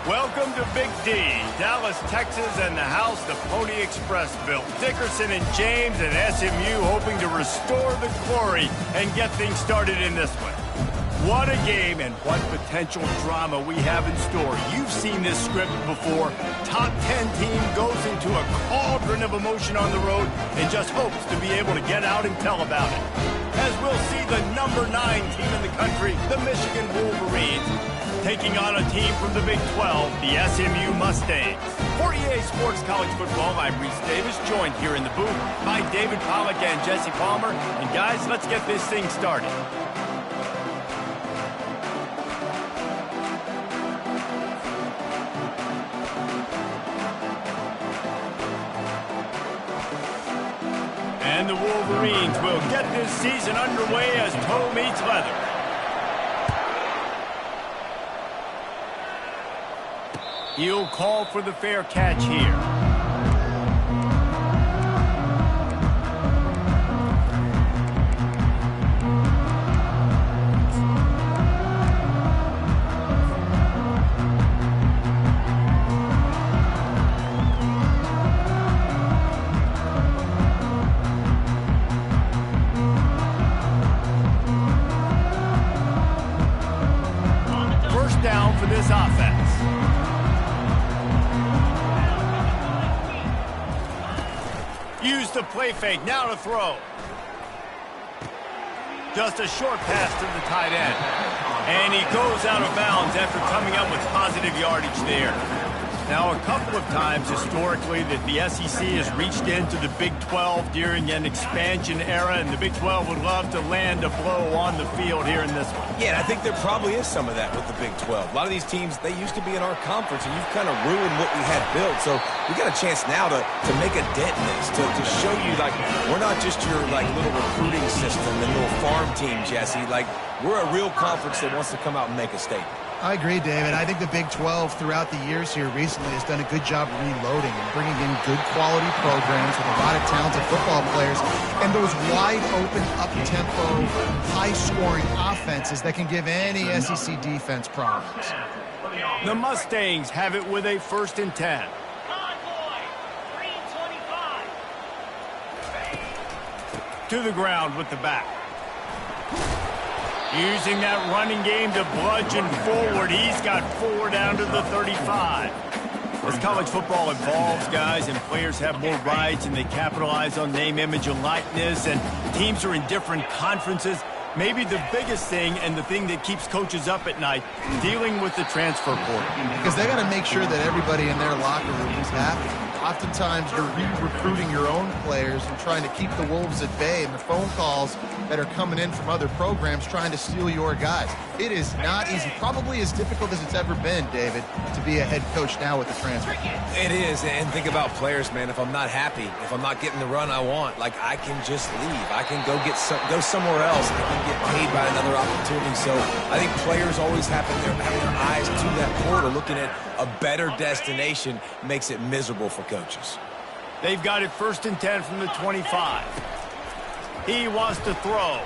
Welcome to Big D, Dallas, Texas, and the house the Pony Express built. Dickerson and James and SMU hoping to restore the glory and get things started in this one. What a game and what potential drama we have in store. You've seen this script before. Top 10 team goes into a cauldron of emotion on the road and just hopes to be able to get out and tell about it. As we'll see the number 9 team in the country, the Michigan Wolverines, taking on a team from the Big 12, the SMU Mustangs. For EA Sports College Football, I'm Reese Davis, joined here in the booth by David Pollack and Jesse Palmer. And guys, let's get this thing started. And the Wolverines will get this season underway as toe meets leather. He'll call for the fair catch here. First down for this offense. Use the play fake, now to throw. Just a short pass to the tight end. And he goes out of bounds after coming up with positive yardage there. Now, a couple of times historically that the SEC has reached into the Big 12 during an expansion era, and the Big 12 would love to land a blow on the field here in this one. Yeah, and I think there probably is some of that with the Big 12. A lot of these teams, they used to be in our conference, and you've kind of ruined what we had built. So we got a chance now to make a dent in this, to show you, like, we're not just your, like, little recruiting system and little farm team, Jesse. Like, we're a real conference that wants to come out and make a statement. I agree, David. I think the Big 12 throughout the years here recently has done a good job reloading and bringing in good quality programs with a lot of talented football players and those wide open, up-tempo, high-scoring offenses that can give any SEC defense problems. The Mustangs have it with a 1st and 10. To the ground with the back. Using that running game to bludgeon forward. He's got 4 down to the 35. As college football evolves, guys, and players have more rights and they capitalize on name, image, and likeness, and teams are in different conferences, maybe the biggest thing and the thing that keeps coaches up at night, dealing with the transfer portal. Because they got to make sure that everybody in their locker room is happy. Oftentimes, you're re-recruiting your own players and trying to keep the Wolves at bay, and the phone calls that are coming in from other programs trying to steal your guys. It is not easy. Probably as difficult as it's ever been, David, to be a head coach now with the transfer. It is, and think about players, man. If I'm not happy, if I'm not getting the run I want, like, I can just leave. I can go somewhere else. I can get paid by another opportunity. So I think players always having their eyes to that portal, looking at a better destination makes it miserable for coaches. They've got it 1st and 10 from the 25. He wants to throw.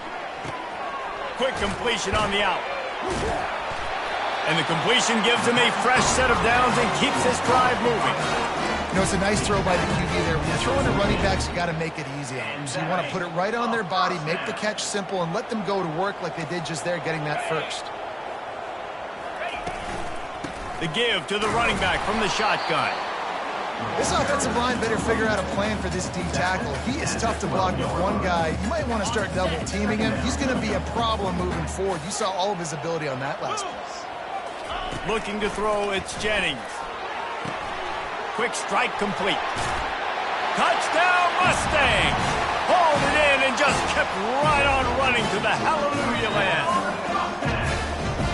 Quick completion on the out. And the completion gives him a fresh set of downs and keeps this drive moving. You know, it's a nice throw by the QB there. When you're throwing to running backs, you got to make it easy on them. So you want to put it right on their body, make the catch simple, and let them go to work like they did just there, getting that first. The give to the running back from the shotgun. This offensive line better figure out a plan for this D tackle. He is tough to block with one guy. You might want to start double teaming him. He's going to be a problem moving forward. You saw all of his ability on that last play. Looking to throw, it's Jennings. Quick strike complete. Touchdown Mustangs! Hauled it in and just kept right on running to the hallelujah land.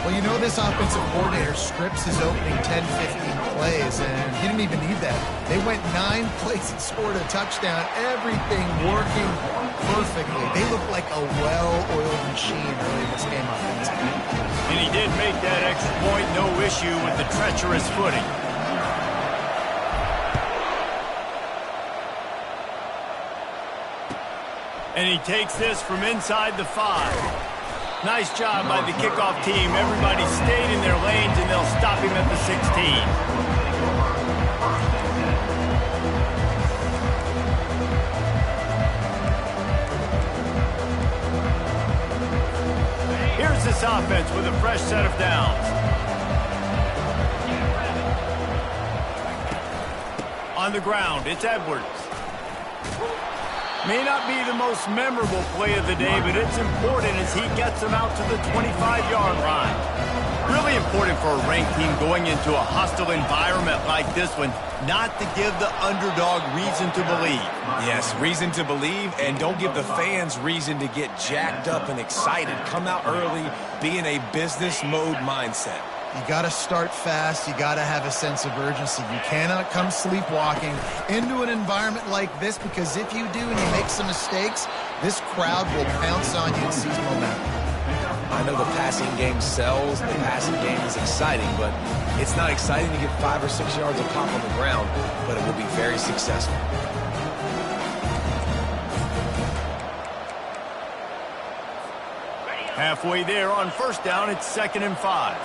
Well, you know this offensive coordinator scripts his opening 10, 15 plays, and he didn't even need that. They went 9 plays and scored a touchdown. Everything working perfectly. They look like a well-oiled machine early in this game offensively. And he did make that extra point, no issue with the treacherous footing. And he takes this from inside the 5. Nice job by the kickoff team. Everybody stayed in their lanes, and they'll stop him at the 16. Here's this offense with a fresh set of downs. On the ground, it's Edwards. May not be the most memorable play of the day, but it's important as he gets them out to the 25-yard line. Really important for a ranked team going into a hostile environment like this one, not to give the underdog reason to believe. Yes, reason to believe, and don't give the fans reason to get jacked up and excited. Come out early, be in a business mode mindset. You got to start fast. You got to have a sense of urgency. You cannot come sleepwalking into an environment like this, because if you do and you make some mistakes, this crowd will pounce on you and seize momentum. I know the passing game sells, the passing game is exciting, but it's not exciting to get 5 or 6 yards of pop on the ground, but it will be very successful. Halfway there on first down, it's 2nd and 5.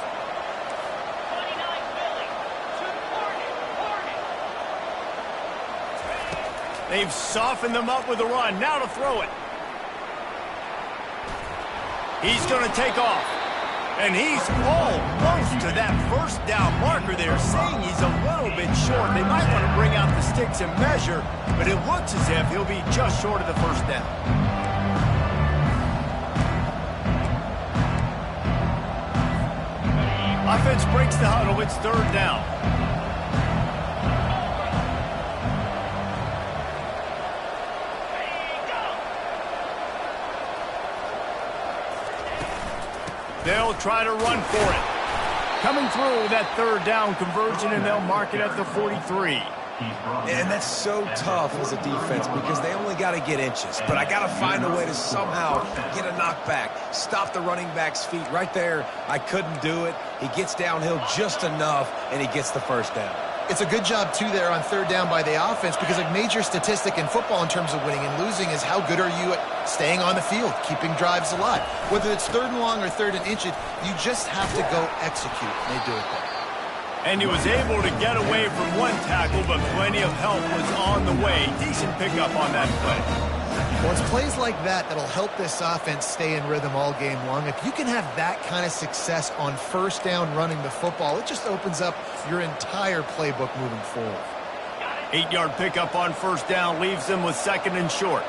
They've softened them up with a run. Now to throw it. He's going to take off. And he's almost to that first down marker there, saying he's a little bit short. They might want to bring out the sticks and measure, but it looks as if he'll be just short of the first down. Offense breaks the huddle. It's 3rd down. They'll try to run for it. Coming through that 3rd down conversion, and they'll mark it at the 43. And that's so tough as a defense because they only got to get inches. But I got to find a way to somehow get a knockback, stop the running back's feet. Right there, I couldn't do it. He gets downhill just enough, and he gets the first down. It's a good job, too, there on 3rd down by the offense, because a major statistic in football in terms of winning and losing is how good are you at staying on the field, keeping drives alive. Whether it's 3rd and long or 3rd and inches, you just have to go execute, and they do it there. And he was able to get away from one tackle, but plenty of help was on the way. Decent pickup on that play. Well, it's plays like that that'll help this offense stay in rhythm all game long. If you can have that kind of success on first down running the football, it just opens up your entire playbook moving forward. 8-yard pickup on first down leaves them with 2nd and short.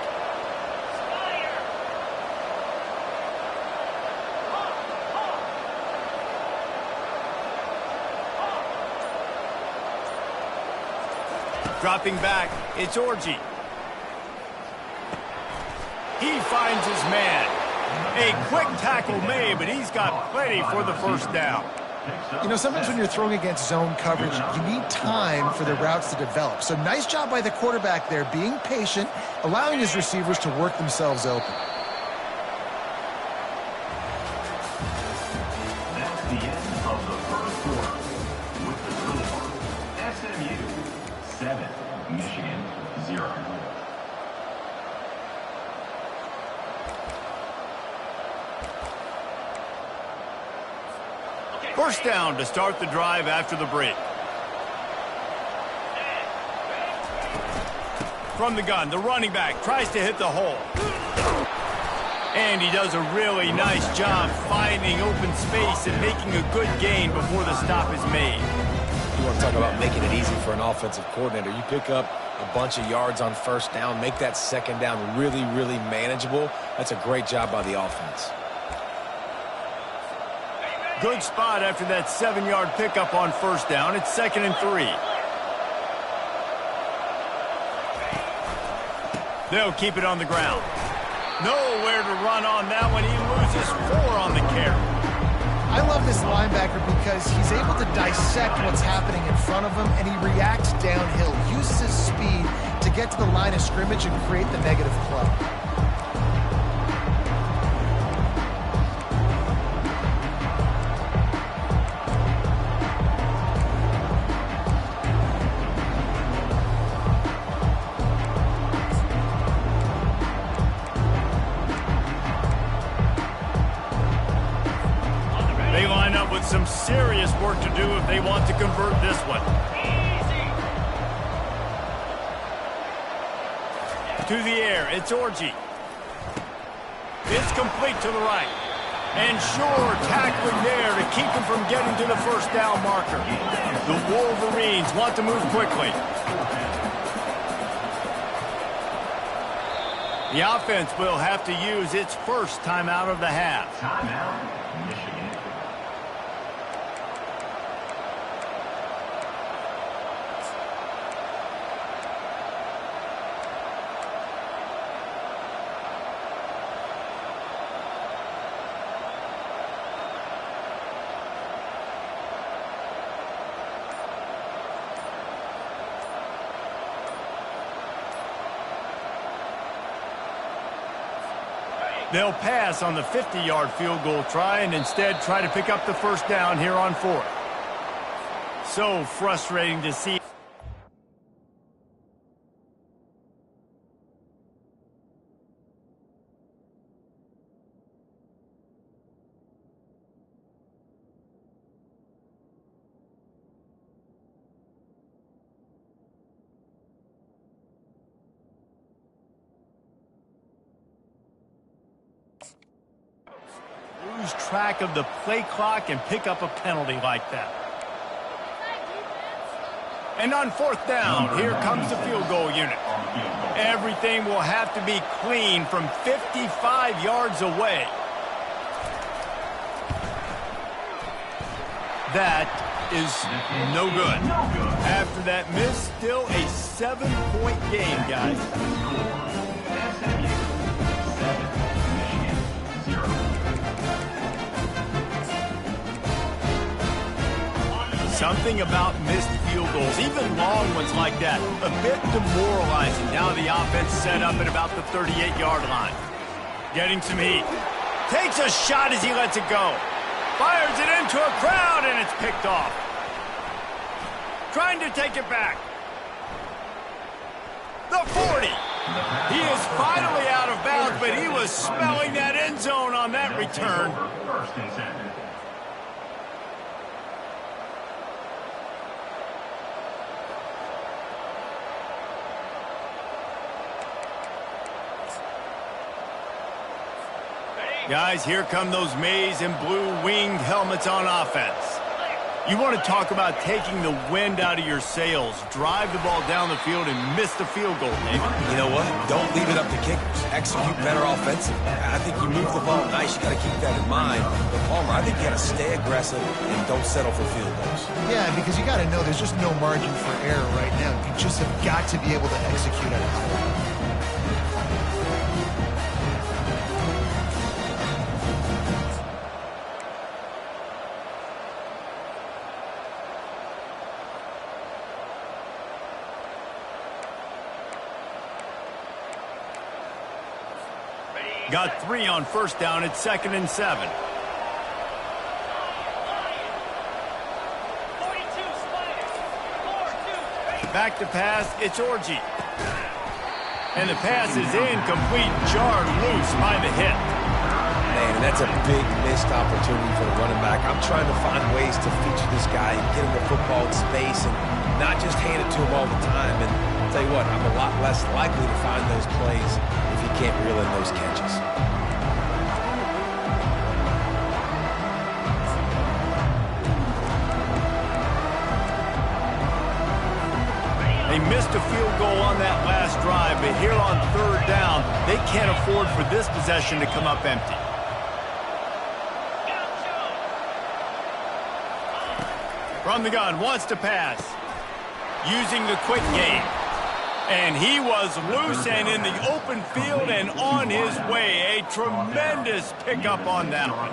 Dropping back, it's Orji. He finds his man. A quick tackle made, but he's got plenty for the first down. You know, sometimes when you're throwing against zone coverage, you need time for the routes to develop. So nice job by the quarterback there, being patient, allowing his receivers to work themselves open. That's the end of the first quarter. With the score, SMU 7, Michigan 0. First down to start the drive after the break. From the gun, the running back tries to hit the hole. And he does a really nice job finding open space and making a good gain before the stop is made. You want to talk about making it easy for an offensive coordinator. You pick up a bunch of yards on first down, make that second down really, really manageable. That's a great job by the offense. Good spot after that 7-yard pickup on first down. It's 2nd and 3. They'll keep it on the ground. Nowhere to run on that one. He loses 4 on the carry. I love this linebacker because he's able to dissect what's happening in front of him, and he reacts downhill, uses his speed to get to the line of scrimmage and create the negative play. some serious work to do if they want to convert this one. To the air, it's Orji. It's complete to the right. And sure, tackling there to keep him from getting to the first down marker. The Wolverines want to move quickly. The offense will have to use its first timeout of the half. Timeout, Michigan. They'll pass on the 50-yard field goal try and instead try to pick up the first down here on 4th. So frustrating to see. Lose track of the play clock and pick up a penalty like that. And on 4th down, here comes the field goal unit. Everything will have to be clean from 55 yards away. That is no good. After that miss, still a 7-point game, guys. SMU 7, Michigan 0. Something about missed field goals, even long ones like that, a bit demoralizing. Now the offense set up at about the 38-yard line. Getting some heat. Takes a shot as he lets it go. Fires it into a crowd, and it's picked off. Trying to take it back. The 40. He is finally out of bounds, but he was smelling that end zone on that return. First and 10. Guys, here come those maize and blue winged helmets on offense. You want to talk about taking the wind out of your sails. Drive the ball down the field and miss the field goal, David. You know what? Don't leave it up to kickers. Execute better offensively. I think you move the ball nice. You got to keep that in mind. But Palmer, I think you got to stay aggressive and don't settle for field goals. Yeah, because you got to know there's just no margin for error right now. You just have got to be able to execute at a high level. Got 3 on 1st down. It's 2nd and 7. Back to pass. It's Orji. And the pass is incomplete. Jarred loose by the hit. Man, and that's a big missed opportunity for the running back. I'm trying to find ways to feature this guy and get him the football in space and not just hand it to him all the time. And I'll tell you what, I'm a lot less likely to find those plays if he can't reel in those catches. They missed a field goal on that last drive, but here on 3rd down, they can't afford for this possession to come up empty. From the gun, wants to pass. Using the quick game. And he was loose and in the open field and on his way. A tremendous pickup on that one.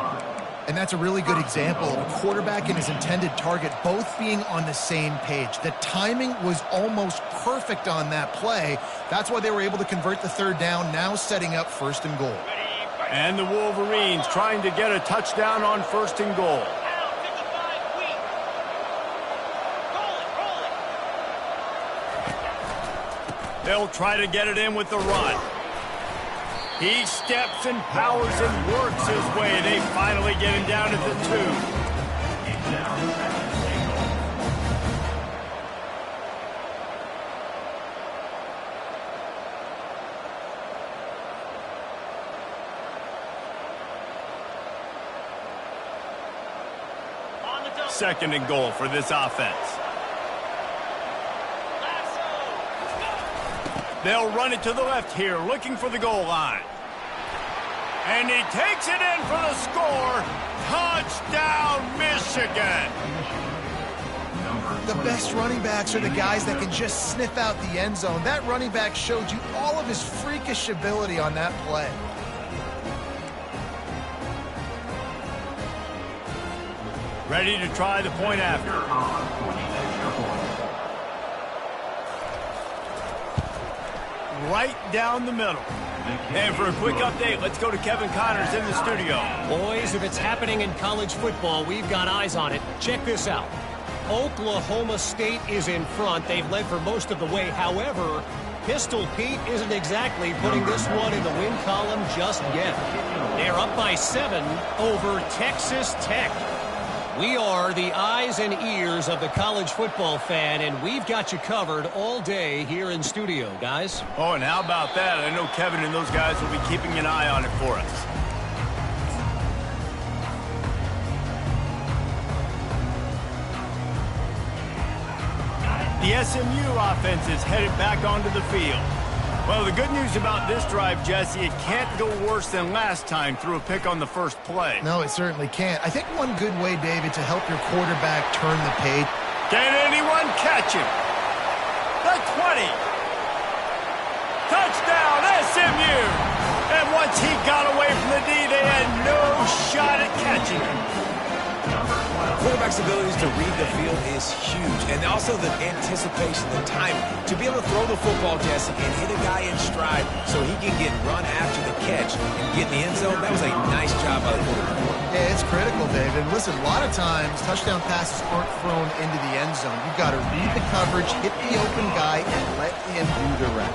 And that's a really good example of a quarterback and his intended target both being on the same page. The timing was almost perfect on that play. That's why they were able to convert the 3rd down, now setting up 1st and goal. And the Wolverines trying to get a touchdown on 1st and goal. They'll try to get it in with the run. He steps and powers and works his way. They finally get him down at the 2. 2nd and goal for this offense. They'll run it to the left here, looking for the goal line. And he takes it in for the score. Touchdown, Michigan! The best running backs are the guys that can just sniff out the end zone. That running back showed you all of his freakish ability on that play. Ready to try the point after. Right down the middle. And for a quick update, let's go to Kevin Connors in the studio. Boys, if it's happening in college football, we've got eyes on it. Check this out. Oklahoma State is in front. They've led for most of the way. However, Pistol Pete isn't exactly putting this one in the win column just yet. They're up by 7 over Texas Tech. We are the eyes and ears of the college football fan, and we've got you covered all day here in studio, guys. Oh, and how about that? I know Kevin and those guys will be keeping an eye on it for us. The SMU offense is headed back onto the field. Well, the good news about this drive, Jesse, it can't go worse than last time through a pick on the first play. No, it certainly can't. I think one good way, David, to help your quarterback turn the page. Can anyone catch him? The 20. Touchdown, SMU! And once he got away from the D, they had no shot at catching him. Quarterback's abilities to read the field is huge, and also the anticipation, the time to be able to throw the football, Jesse, and hit a guy in stride so he can get run after the catch and get in the end zone. That was a nice job by the quarterback. Yeah, it's critical, David. Listen, a lot of times touchdown passes aren't thrown into the end zone. You've got to read the coverage, hit the open guy, and let him do the rest.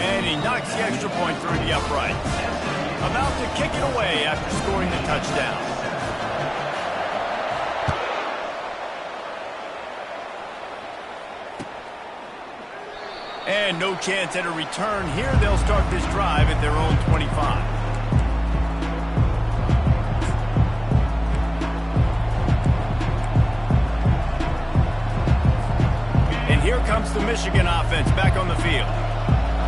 And he knocks the extra point through the upright. About to kick it away after scoring the touchdown. And no chance at a return here. They'll start this drive at their own 25. And here comes the Michigan offense back on the field.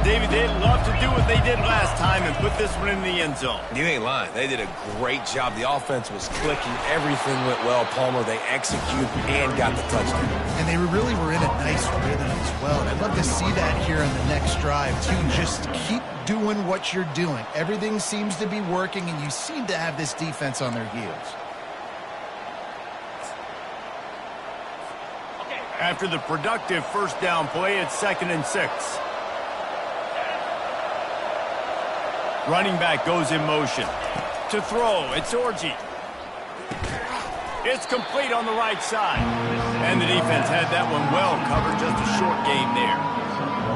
David, they'd love to do what they did last time and put this one in the end zone. You ain't lying. They did a great job. The offense was clicking. Everything went well, Palmer. They executed and got the touchdown. And they really were in a nice rhythm as well. And I'd love to see that here on the next drive, too. Just keep doing what you're doing. Everything seems to be working, and you seem to have this defense on their heels. After the productive first down play, it's 2nd and 6. Running back goes in motion. To throw, it's Orji. It's complete on the right side. And the defense had that one well covered, just a short game there.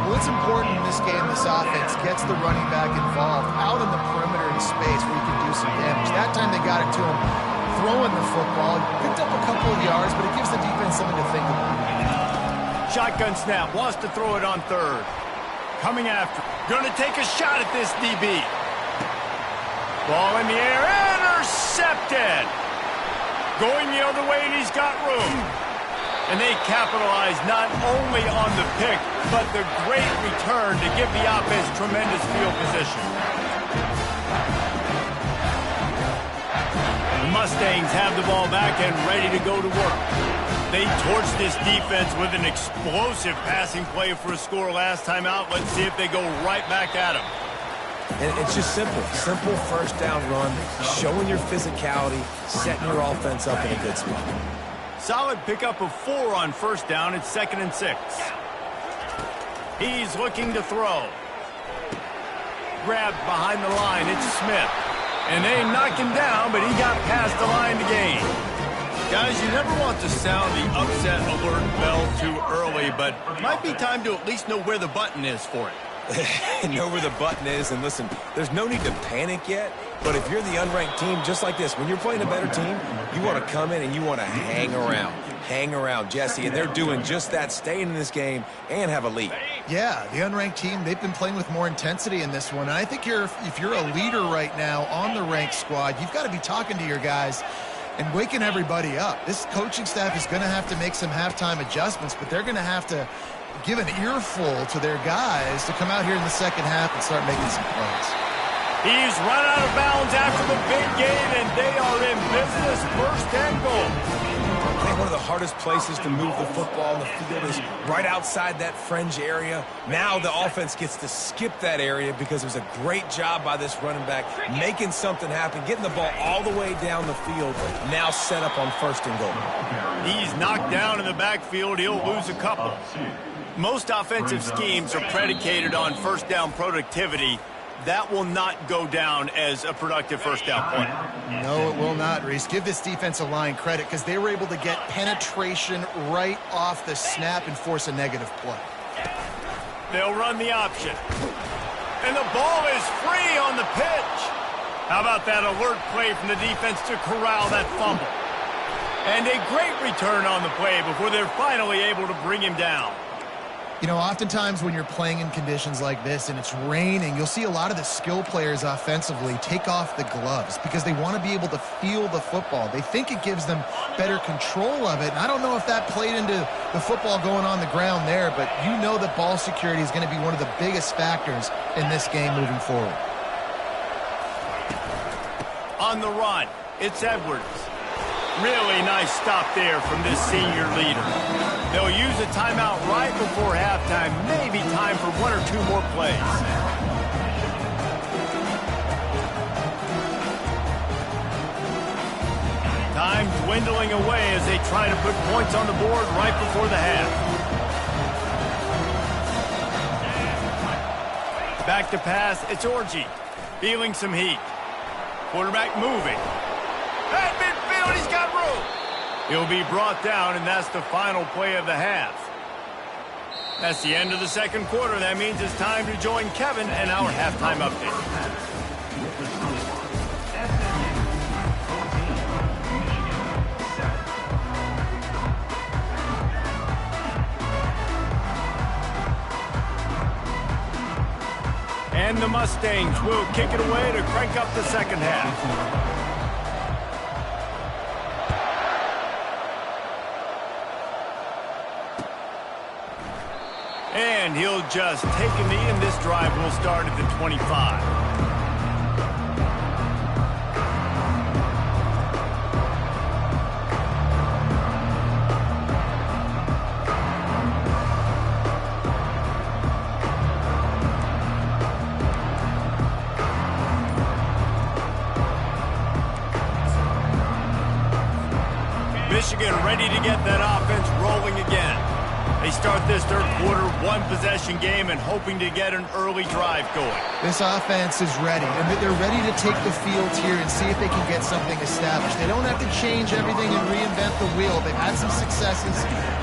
Well, it's important in this game, this offense gets the running back involved out in the perimeter in space where he can do some damage. That time they got it to him throwing the football. Picked up a couple of yards, but it gives the defense something to think about. Shotgun snap, wants to throw it on 3rd. Coming after. Gonna take a shot at this DB. Ball in the air, intercepted. Going the other way, and he's got room. And they capitalize not only on the pick, but the great return to give the offense tremendous field position. The Mustangs have the ball back and ready to go to work. They torched this defense with an explosive passing play for a score last time out. Let's see if they go right back at him. And it's just simple. Simple first down run, showing your physicality, setting your offense up in a good spot. Solid pickup of 4 on first down. It's 2nd and 6. He's looking to throw. Grabbed behind the line. It's Smith. And they knocked him down, but he got past the line to gain. Guys, you never want to sound the upset alert bell too early, but it might be time to at least know where the button is for it. Know where the button is, and listen, there's no need to panic yet, but if you're the unranked team, just like this, when you're playing a better team, you want to come in and you want to hang around, Jesse, and they're doing just that, staying in this game and have a lead. Yeah, the unranked team, they've been playing with more intensity in this one, and I think if you're a leader right now on the ranked squad, you've got to be talking to your guys. and waking everybody up. This coaching staff is going to have to make some halftime adjustments, but they're going to have to give an earful to their guys to come out here in the second half and start making some plays. He's run out of bounds after the big gain, and they are in business. First and goal. I think one of the hardest places to move the football on the field is right outside that fringe area. Now the offense gets to skip that area because it was a great job by this running back making something happen, getting the ball all the way down the field, now set up on first and goal. He's knocked down in the backfield. He'll lose a couple. Most offensive schemes are predicated on first down productivity. That will not go down as a productive first down play. No, it will not, Reese. Give this defensive line credit because they were able to get penetration right off the snap and force a negative play. They'll run the option. And the ball is free on the pitch. How about that alert play from the defense to corral that fumble? And a great return on the play before they're finally able to bring him down. You know, oftentimes when you're playing in conditions like this and it's raining, you'll see a lot of the skill players offensively take off the gloves because they want to be able to feel the football. They think it gives them better control of it. And I don't know if that played into the football going on the ground there, but you know that ball security is going to be one of the biggest factors in this game moving forward. On the run, it's Edwards. Really nice stop there from this senior leader. They'll use a timeout right before halftime. Maybe time for one or two more plays. Time dwindling away as they try to put points on the board right before the half. Back to pass, it's Orji. Feeling some heat. Quarterback moving. At midfield, he's got room. He'll be brought down, and that's the final play of the half. That's the end of the second quarter. That means it's time to join Kevin and our halftime update. And the Mustangs will kick it away to crank up the second half. And he'll just take a knee, and this drive will start at the 25. Michigan ready to get that offense rolling again. They start this third quarter, one-possession game, and hoping to get an early drive going. This offense is ready, and they're ready to take the field here and see if they can get something established. They don't have to change everything and reinvent the wheel. They've had some successes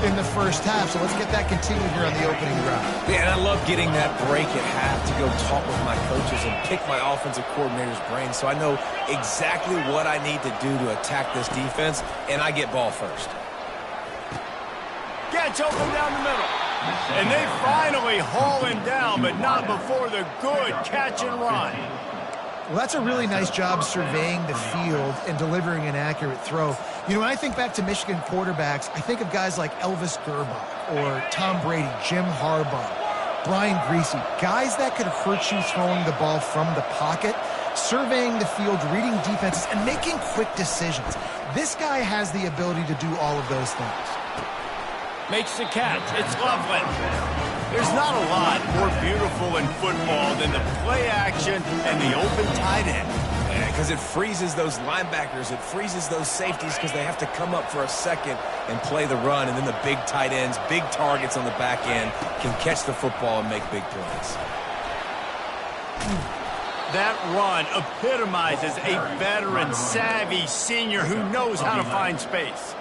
in the first half, so let's get that continued here on the opening drive. Yeah, and I love getting that break at half to go talk with my coaches and pick my offensive coordinator's brain so I know exactly what I need to do to attack this defense, and I get ball first. Catch open down the middle. And they finally haul him down, but not before the good catch and run. Well, that's a really nice job surveying the field and delivering an accurate throw. You know, when I think back to Michigan quarterbacks, I think of guys like Elvis Gerbach or Tom Brady, Jim Harbaugh, Brian Griese, guys that could hurt you throwing the ball from the pocket, surveying the field, reading defenses, and making quick decisions. This guy has the ability to do all of those things. Makes the catch. It's Loveland. There's not a lot more beautiful in football than the play action and the open tight end. Yeah, because it freezes those linebackers. It freezes those safeties because they have to come up for a second and play the run. And then the big tight ends, big targets on the back end can catch the football and make big plays. That run epitomizes a veteran, savvy senior who knows how to find space.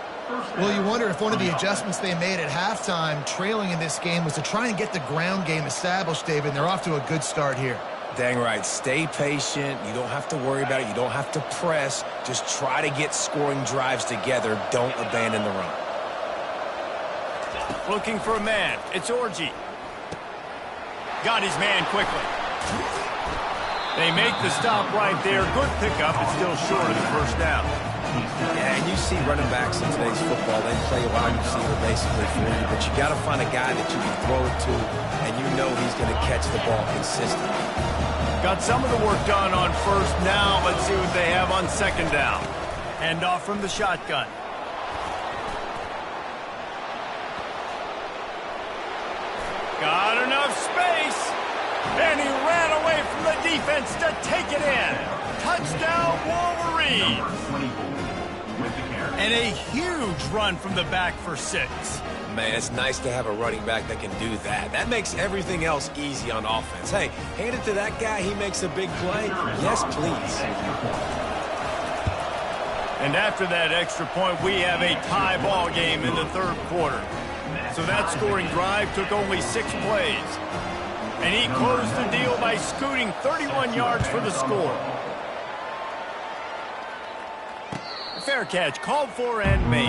Well, you wonder if one of the adjustments they made at halftime, trailing in this game, was to try and get the ground game established, David, and they're off to a good start here. Dang right. Stay patient. You don't have to worry about it. You don't have to press. Just try to get scoring drives together. Don't abandon the run. Looking for a man. It's Orji. Got his man quickly. They make the stop right there. Good pickup. It's still short of the first down. Yeah, and you see running backs in today's football, they play a wide receiver basically for you, but you got to find a guy that you can throw it to, and you know he's going to catch the ball consistently. Got some of the work done on first. Now let's see what they have on second down. Hand off from the shotgun. Got enough space. And he ran away from the defense to take it in. Touchdown, Wolverines. And a huge run from the back for 6. Man, it's nice to have a running back that can do that. That makes everything else easy on offense. Hey, hand it to that guy, he makes a big play. Yes, please. And after that extra point, we have a tie ball game in the third quarter. So that scoring drive took only 6 plays. And he closed the deal by scooting 31 yards for the score. Fair catch called for and made.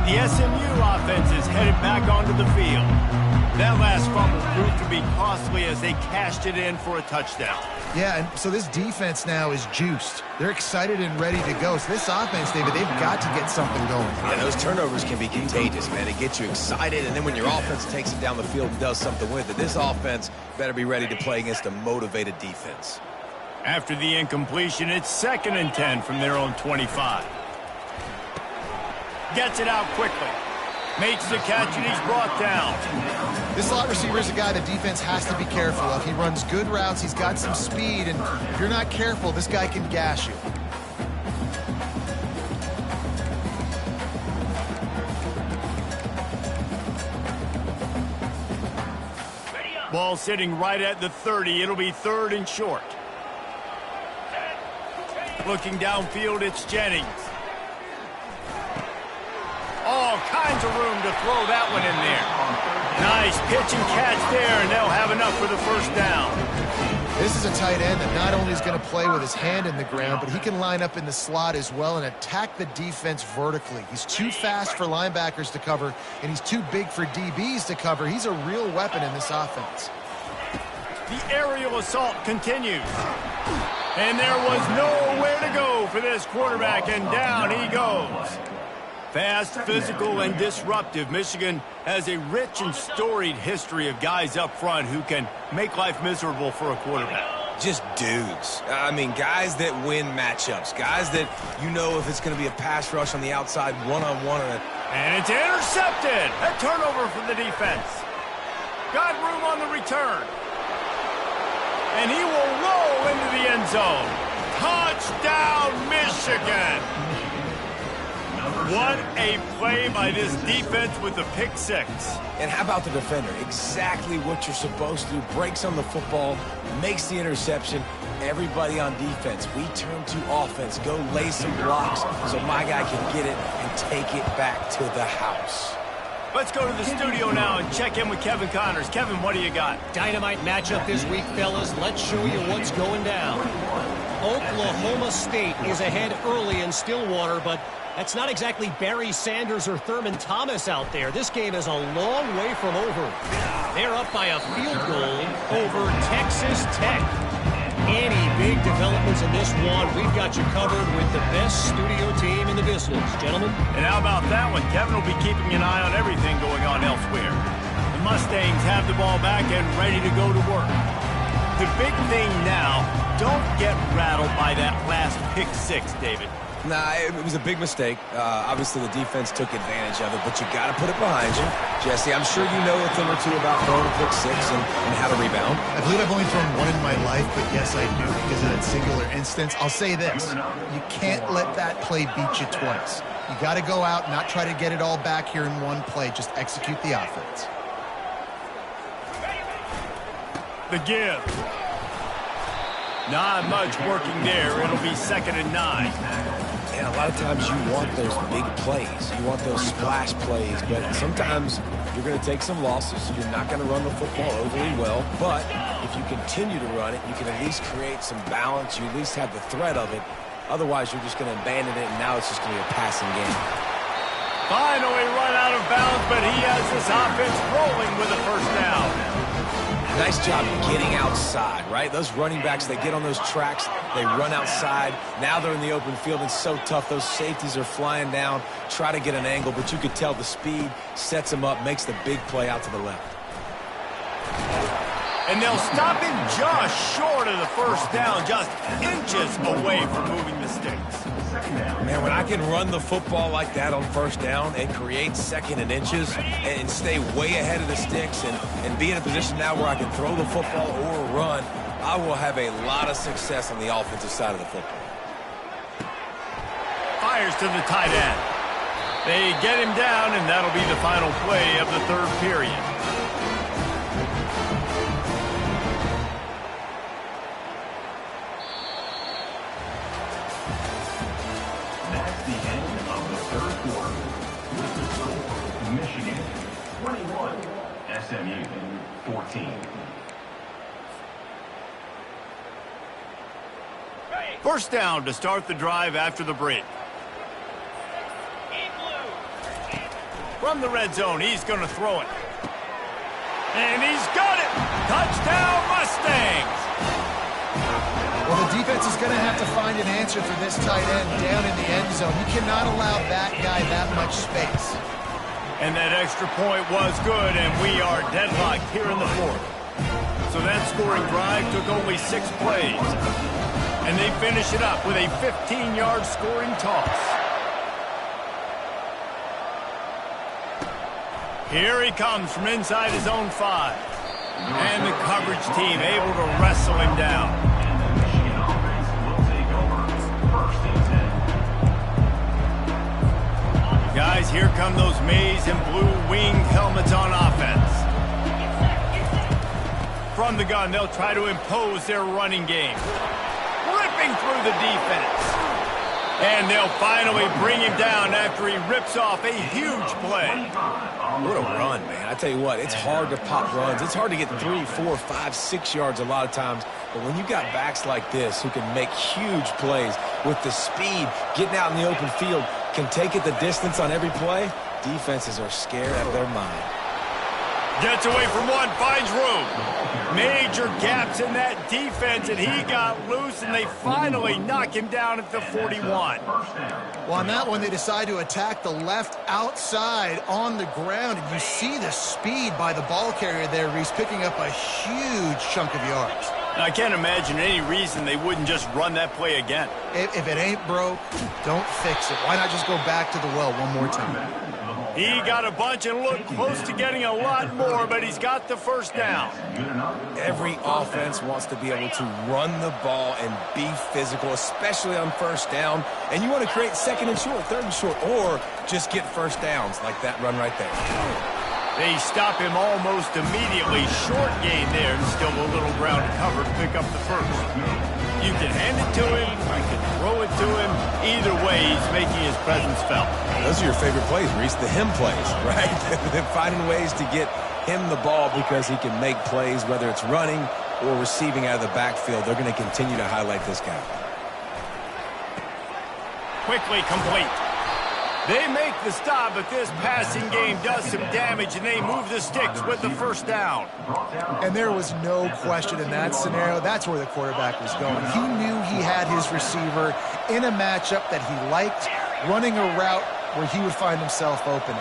The SMU offense is headed back onto the field. That last fumble proved to be costly as they cashed it in for a touchdown. Yeah, and so this defense now is juiced. They're excited and ready to go. So this offense, David, they've got to get something going. Yeah, those turnovers can be contagious, man. They get you excited, and then when your offense takes it down the field and does something with it, this offense better be ready to play against a motivated defense. After the incompletion, it's 2nd and 10 from their own 25. Gets it out quickly. Makes the catch, and he's brought down. This slot receiver is a guy the defense has to be careful of. He runs good routes. He's got some speed, and if you're not careful, this guy can gash you. Ball sitting right at the 30. It'll be 3rd and short. Looking downfield, it's Jennings. All kinds of room to throw that one in there. Nice pitch and catch there, and they'll have enough for the first down. This is a tight end that not only is going to play with his hand in the ground, but he can line up in the slot as well and attack the defense vertically. He's too fast for linebackers to cover, and he's too big for DBs to cover. He's a real weapon in this offense. The aerial assault continues. And there was nowhere to go for this quarterback, and down he goes. Fast, physical, and disruptive, Michigan has a rich and storied history of guys up front who can make life miserable for a quarterback. Just dudes. I mean, guys that win matchups. Guys that you know if it's going to be a pass rush on the outside, one-on-one. And it's intercepted. A turnover for the defense. Got room on the return. And he will roll into the end zone. Touchdown, Michigan. What a play by this defense with the pick 6. And how about the defender? Exactly what you're supposed to do. Breaks on the football, makes the interception. Everybody on defense, we turn to offense. Go lay some blocks so my guy can get it and take it back to the house. Let's go to the studio now and check in with Kevin Connors. Kevin, what do you got? Dynamite matchup this week, fellas. Let's show you what's going down. Oklahoma State is ahead early in Stillwater, but that's not exactly Barry Sanders or Thurman Thomas out there. This game is a long way from over. They're up by a field goal over Texas Tech. Any big developments in this one, we've got you covered with the best studio team in the business, gentlemen. And how about that one? Kevin will be keeping an eye on everything going on elsewhere. The Mustangs have the ball back and ready to go to work. The big thing now, don't get rattled by that last pick 6, David. Nah, it was a big mistake. Obviously, the defense took advantage of it, but you got to put it behind you. Jesse, I'm sure you know a thing or two about throwing a pick 6 and how to rebound. I believe I've only thrown one in my life, but yes, I do because of that singular instance. I'll say this. You can't let that play beat you twice. You got to go out and not try to get it all back here in one play. Just execute the offense. The give. Not much working there. It'll be 2nd and 9. And a lot of times you want those big plays. You want those splash plays, but sometimes you're going to take some losses. You're not going to run the football overly well, but if you continue to run it, you can at least create some balance. You at least have the threat of it. Otherwise, you're just going to abandon it, and now it's just going to be a passing game. Finally run out of bounds, but he has this offense rolling with a first down. Nice job getting outside, right? Those running backs, they get on those tracks, they run outside. Now they're in the open field. It's so tough. Those safeties are flying down, try to get an angle, but you could tell the speed sets them up, makes the big play out to the left. And they'll stop him just short of the first down, just inches away from moving the sticks. Man, when I can run the football like that on first down and create second and inches and stay way ahead of the sticks and be in a position now where I can throw the football or run, I will have a lot of success on the offensive side of the football. Fires to the tight end. They get him down, and that'll be the final play of the third period. That's the end of the third quarter. With the score, Michigan 21, SMU 14. First down to start the drive after the break. From the red zone, he's going to throw it. And he's got it! Touchdown, Mustangs! Well, the defense is going to have to find an answer for this tight end down in the end zone. You cannot allow that guy that much space. And that extra point was good, and we are deadlocked here in the fourth. So that scoring drive took only 6 plays. And they finish it up with a 15-yard scoring toss. Here he comes from inside his own 5. And the coverage team able to wrestle him down. And the Michigan offense will take over. First and 10. Guys, here come those maize and blue winged helmets on offense. From the gun, they'll try to impose their running game. Ripping through the defense. And they'll finally bring him down after he rips off a huge play. What a run, man. I tell you what, it's hard to pop runs. It's hard to get 3, 4, 5, 6 yards a lot of times. But when you got backs like this who can make huge plays with the speed, getting out in the open field, can take it the distance on every play, defenses are scared out of their mind. Gets away from one, finds room. Major gaps in that defense, and he got loose, and they finally knock him down at the 41. Well, on that one, they decide to attack the left outside on the ground, and you see the speed by the ball carrier there, Reese, picking up a huge chunk of yards. Now, I can't imagine any reason they wouldn't just run that play again. If it ain't broke, don't fix it. Why not just go back to the well one more time? He got a bunch and looked close to getting a lot more, but he's got the first down. Every offense wants to be able to run the ball and be physical, especially on first down. And you want to create second and short, third and short, or just get first downs like that run right there. They stop him almost immediately. Short gain there, and still a little ground to cover to pick up the first. You can hand it to him, you can throw it to him. Either way, he's making his presence felt. Those are your favorite plays, Reese, the him plays, right? They're finding ways to get him the ball because he can make plays, whether it's running or receiving out of the backfield. They're going to continue to highlight this guy. Quickly complete. They make the stop, but this passing game does some damage, and they move the sticks with the first down. And there was no question in that scenario. That's where the quarterback was going. He knew he had his receiver in a matchup that he liked, running a route where he would find himself open.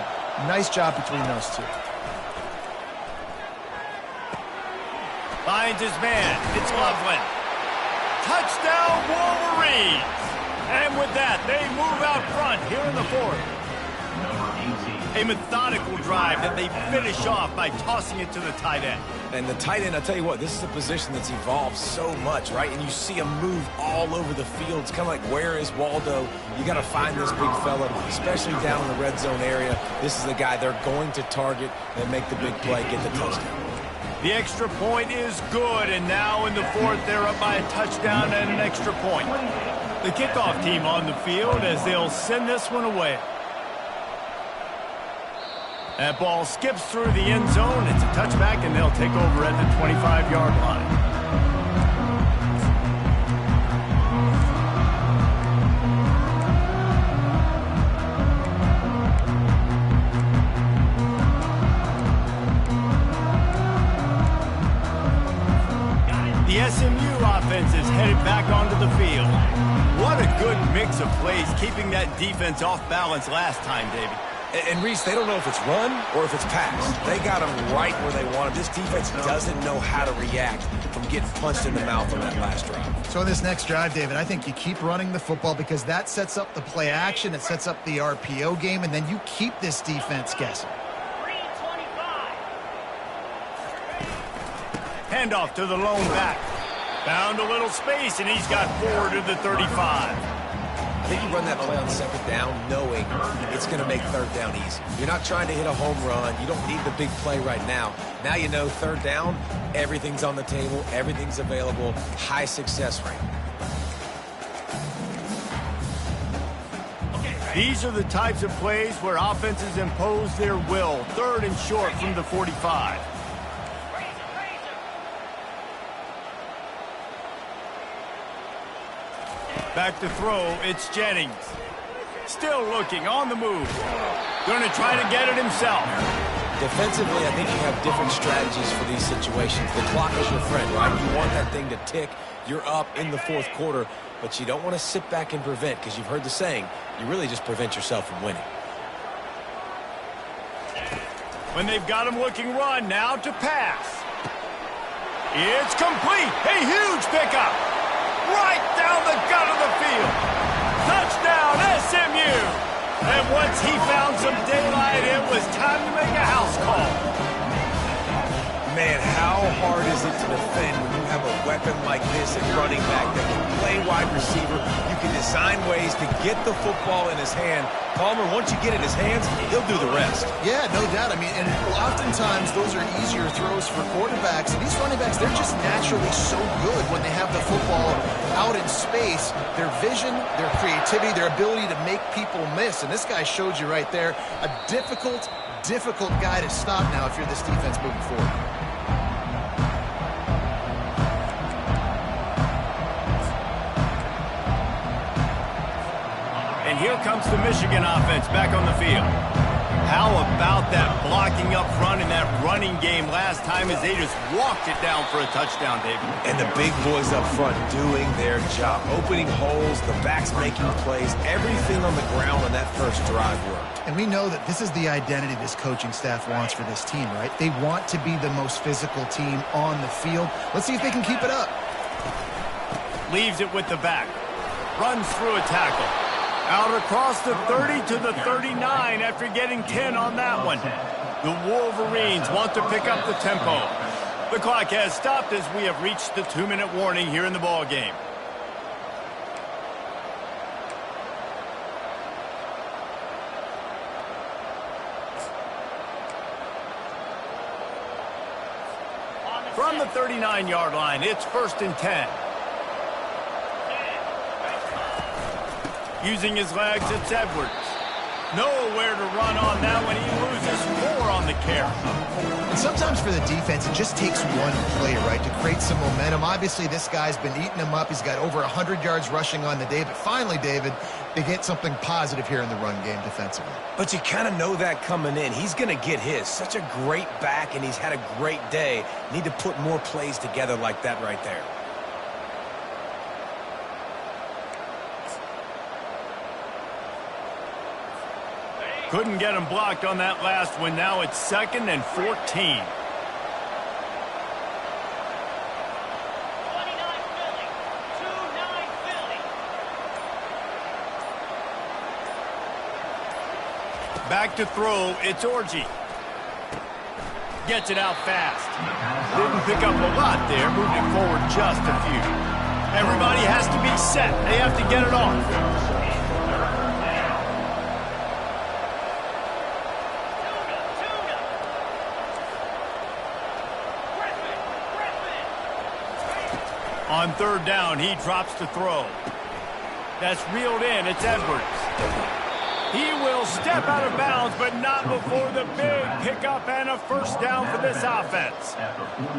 Nice job between those two. Finds his man. It's Loveland. Touchdown, Wolverines! And with that, they move out front here in the fourth. A methodical drive that they finish off by tossing it to the tight end. And the tight end, I'll tell you what, this is a position that's evolved so much, right? And you see him move all over the field. It's kind of like, where is Waldo? You got to find this big fella, especially down in the red zone area. This is the guy they're going to target and make the big play, get the touchdown. The extra point is good, and now in the fourth, they're up by a touchdown and an extra point. The kickoff team on the field as they'll send this one away. That ball skips through the end zone. It's a touchback, and they'll take over at the 25-yard line. keeping that defense off balance last time, David. And Reese, they don't know if it's run or if it's pass. They got them right where they want them. This defense doesn't know how to react from getting punched in the mouth on that last drive. So in this next drive, David, I think you keep running the football because that sets up the play action, it sets up the RPO game, and then you keep this defense guessing. Handoff to the lone back. Found a little space, and he's got 4 to the 35. I think you run that play on second down knowing it's going to make third down easy. You're not trying to hit a home run. You don't need the big play right now. Now you know third down, everything's on the table, everything's available, high success rate. These are the types of plays where offenses impose their will. 3rd and short from the 45. Back to throw, it's Jennings. Still looking, on the move. Going to try to get it himself. Defensively, I think you have different strategies for these situations. The clock is your friend, right? You want that thing to tick. You're up in the 4th quarter, but you don't want to sit back and prevent, because you've heard the saying, you really just prevent yourself from winning. When they've got him looking run, now to pass. It's complete. A huge pickup. Right down the gut of the field. Touchdown, SMU. And once he found some daylight, it was time to make a house call. Man, how hard is it to defend when you have a weapon like this at running back that can play wide receiver? You can design ways to get the football in his hand. Palmer, once you get it in his hands, he'll do the rest. Yeah, no doubt. I mean, and oftentimes those are easier throws for quarterbacks. And these running backs, they're just naturally so good when they have the football out in space. Their vision, their creativity, their ability to make people miss. And this guy showed you right there, a difficult guy to stop now if you're this defense moving forward. And here comes the Michigan offense back on the field. How about that blocking up front in that running game last time as they just walked it down for a touchdown, David? And the big boys up front doing their job. Opening holes, the backs making plays, everything on the ground on that first drive worked. And we know that this is the identity this coaching staff wants for this team, right? They want to be the most physical team on the field. Let's see if they can keep it up. Leaves it with the back. Runs through a tackle. Out across the 30 to the 39 after getting 10 on that one. The Wolverines want to pick up the tempo. The clock has stopped as we have reached the 2-minute warning here in the ball game. From the 39-yard line, it's 1st and 10. Using his legs, it's Edwards. Nowhere to run on that one. He loses 4 on the carry. And sometimes for the defense, it just takes one play, right, to create some momentum. Obviously, this guy's been eating him up. He's got over 100 yards rushing on the day. But finally, David, they get something positive here in the run game defensively. But you kind of know that coming in. He's going to get his. Such a great back, and he's had a great day. Need to put more plays together like that right there. Couldn't get him blocked on that last one. Now it's 2nd and 14. Back to throw, it's Orji. Gets it out fast. Didn't pick up a lot there, moved it forward just a few. Everybody has to be set. They have to get it off. On 3rd down, he drops to throw. That's reeled in. It's Edwards. He will step out of bounds, but not before the big pickup and a 1st down for this offense.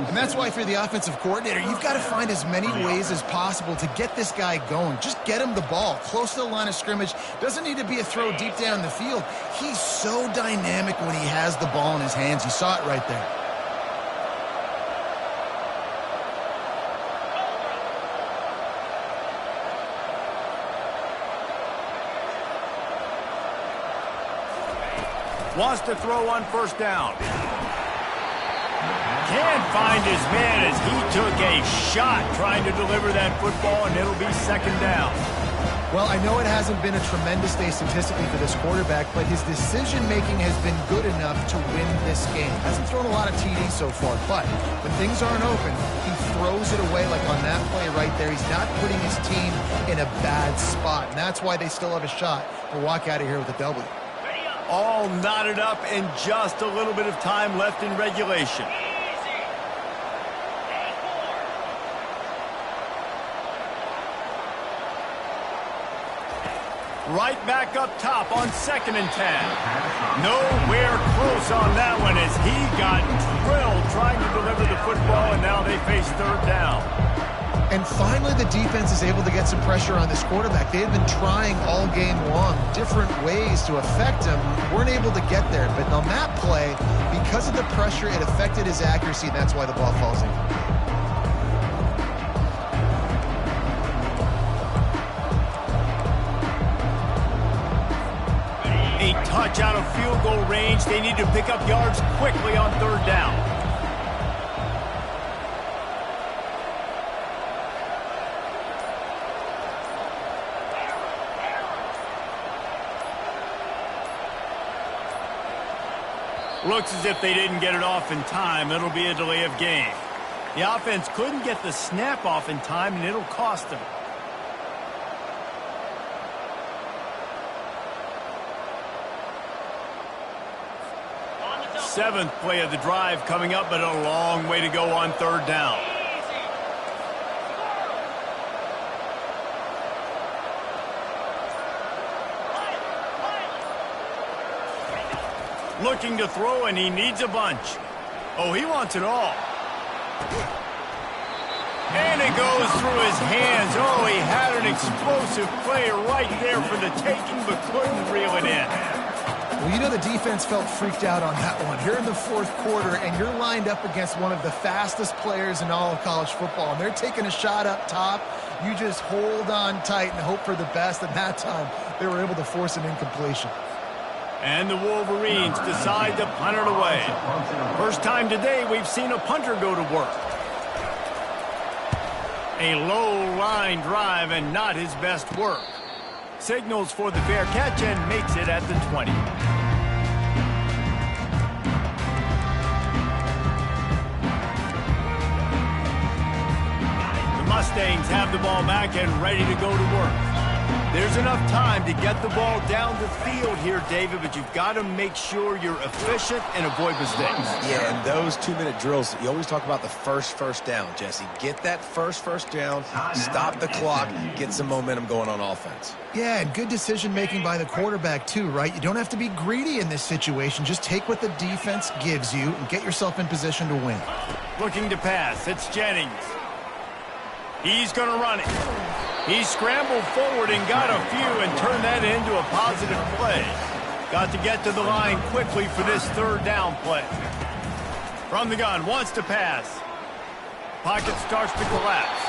And that's why, if you're the offensive coordinator, you've got to find as many ways as possible to get this guy going. Just get him the ball close to the line of scrimmage. Doesn't need to be a throw deep down the field. He's so dynamic when he has the ball in his hands. You saw it right there. Wants to throw on first down. Can't find his man as he took a shot trying to deliver that football, and it'll be second down. Well, I know it hasn't been a tremendous day statistically for this quarterback, but his decision-making has been good enough to win this game. Hasn't thrown a lot of TDs so far, but when things aren't open, he throws it away like on that play right there. He's not putting his team in a bad spot, and that's why they still have a shot to walk out of here with a W. All knotted up and just a little bit of time left in regulation. Right back up top on 2nd and 10. Nowhere close on that one as he got drilled trying to deliver the football, and now they face third down. And finally, the defense is able to get some pressure on this quarterback. They had been trying all game long different ways to affect him. Weren't able to get there. But on that play, because of the pressure, it affected his accuracy, and that's why the ball falls in. A touch out of field goal range. They need to pick up yards quickly on third down. Looks as if they didn't get it off in time. It'll be a delay of game. The offense couldn't get the snap off in time, and it'll cost them. Seventh play of the drive coming up, but a long way to go on third down. Looking to throw, and he needs a bunch. Oh, he wants it all. And it goes through his hands. Oh, he had an explosive play right there for the taking, but couldn't reel it in. Well, you know the defense felt freaked out on that one. You're in the fourth quarter, and you're lined up against one of the fastest players in all of college football, and they're taking a shot up top. You just hold on tight and hope for the best, and that time they were able to force an incompletion. And the Wolverines decide to punt it away. First time today we've seen a punter go to work. A low line drive and not his best work. Signals for the fair catch and makes it at the 20. The Mustangs have the ball back and ready to go to work. There's enough time to get the ball down the field here, David, but you've got to make sure you're efficient and avoid mistakes. Yeah, and those 2-minute drills, you always talk about the first down, Jesse. Get that first down, stop the clock, get some momentum going on offense. Yeah, and good decision-making by the quarterback, too, right? You don't have to be greedy in this situation. Just take what the defense gives you and get yourself in position to win. Looking to pass. It's Jennings. He's going to run it. He scrambled forward and got a few and turned that into a positive play. Got to get to the line quickly for this third down play. From the gun, wants to pass. Pocket starts to collapse.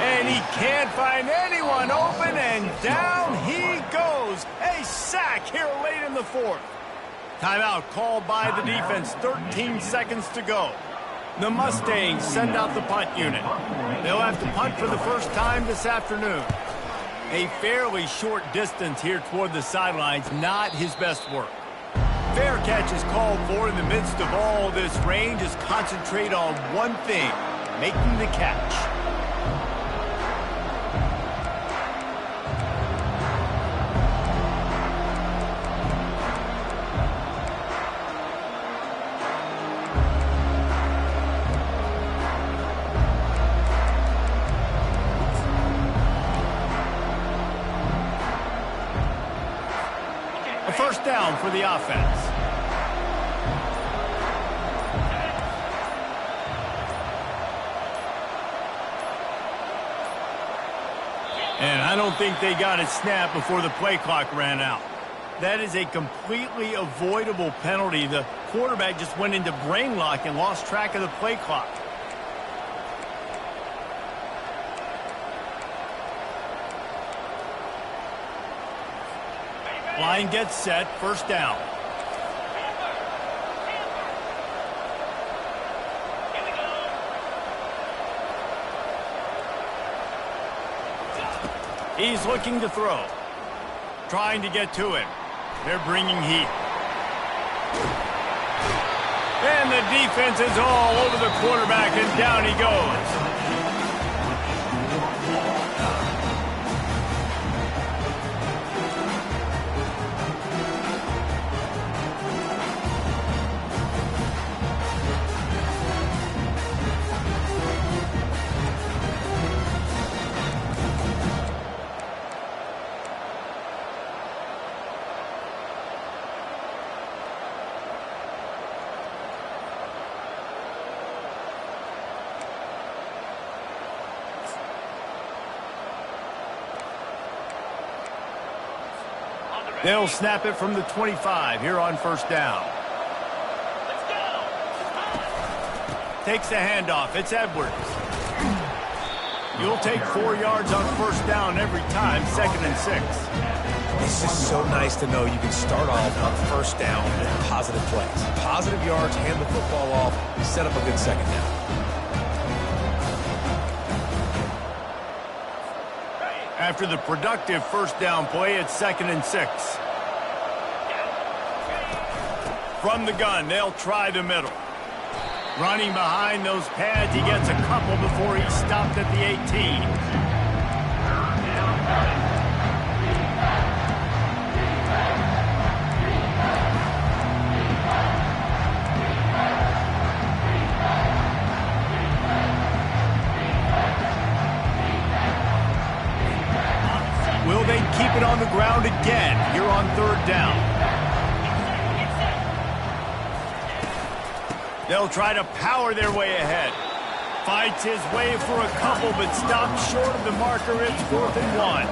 And he can't find anyone open, and down he goes. A sack here late in the fourth. Timeout called by the defense. 13 seconds to go. The Mustangs send out the punt unit. They'll have to punt for the first time this afternoon. A fairly short distance here toward the sidelines, not his best work. Fair catch is called for in the midst of all this rain. Just concentrate on one thing, making the catch. First down for the offense. And I don't think they got a snap before the play clock ran out. That is a completely avoidable penalty. The quarterback just went into brain lock and lost track of the play clock. Line gets set, first down. He's looking to throw. Trying to get to him. They're bringing heat. And the defense is all over the quarterback, and down he goes. They'll snap it from the 25 here on first down. Takes the handoff. It's Edwards. You'll take 4 yards on first down every time, 2nd and 6. It's just so nice to know you can start off on first down with positive plays. Positive yards, hand the football off, set up a good second down. After the productive first down play, it's 2nd and 6. From the gun, they'll try the middle. Running behind those pads, he gets a couple before he's stopped at the 18. Will they keep it on the ground again here on 3rd down? They'll try to power their way ahead. Fights his way for a couple, but stops short of the marker. It's 4th and 1.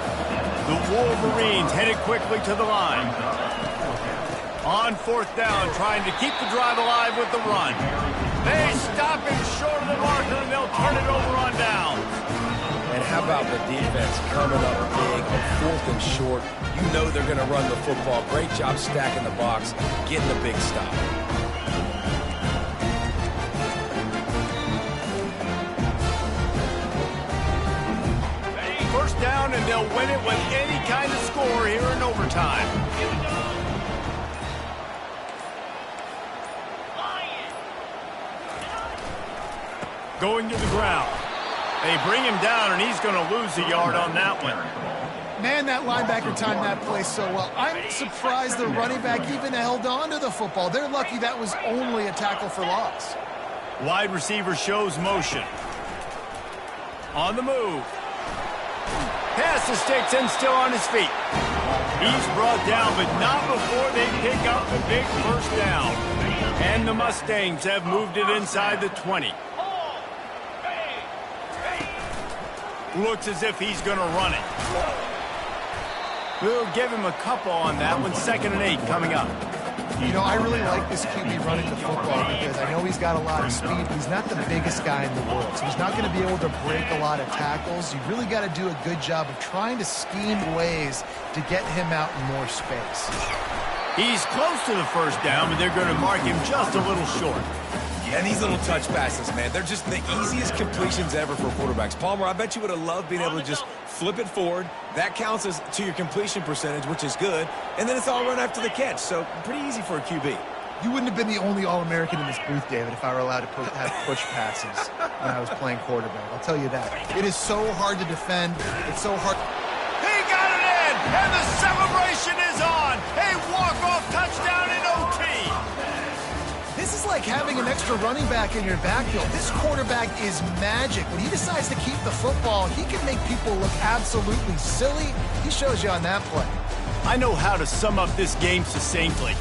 The Wolverines headed quickly to the line. On 4th down, trying to keep the drive alive with the run. They stop him short of the marker, and they'll turn it over on down. And how about the defense coming up big on 4th and short? You know they're going to run the football. Great job stacking the box, getting the big stop. First down, and they'll win it with any kind of score here in overtime. Going to the ground. They bring him down, and he's going to lose a yard on that one. Man, that linebacker timed that play so well. I'm surprised the running back even held on to the football. They're lucky that was only a tackle for loss. Wide receiver shows motion. On the move. Pass the sticks and still on his feet. He's brought down, but not before they pick up the big first down. And the Mustangs have moved it inside the 20. Looks as if he's going to run it. We'll give him a couple on that one. 2nd and 8 coming up. You know, I really like this QB running the football because I know he's got a lot of speed, but he's not the biggest guy in the world. So he's not going to be able to break a lot of tackles. You really got to do a good job of trying to scheme ways to get him out in more space. He's close to the first down, but they're going to mark him just a little short. And these little touch passes, man, they're just the easiest completions ever for quarterbacks. Palmer, I bet you would have loved being able to just flip it forward. That counts as to your completion percentage, which is good. And then it's all run after the catch, so pretty easy for a QB. You wouldn't have been the only All-American in this booth, David, if I were allowed to have push passes when I was playing quarterback. I'll tell you that. It is so hard to defend. It's so hard. He got it in, and the celebration is on. A walk-off touchdown in OT. This is like having an extra running back in your backfield. This quarterback is magic. When he decides to keep the football, he can make people look absolutely silly. He shows you on that play. I know how to sum up this game succinctly.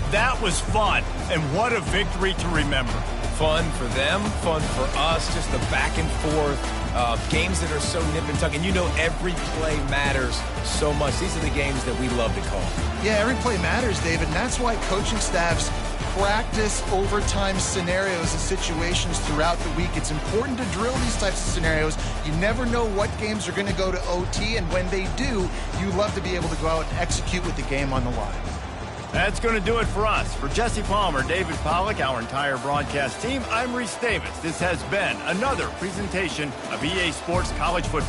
That was fun, and what a victory to remember. Fun for them, fun for us, just the back and forth, games that are so nip and tuck. And you know every play matters so much. These are the games that we love to call. Yeah, every play matters, David, and that's why coaching staffs practice overtime scenarios and situations throughout the week. It's important to drill these types of scenarios. You never know what games are going to go to OT, and when they do, you love to be able to go out and execute with the game on the line. That's going to do it for us. For Jesse Palmer, David Pollack, our entire broadcast team, I'm Reese Davis. This has been another presentation of EA Sports College Football.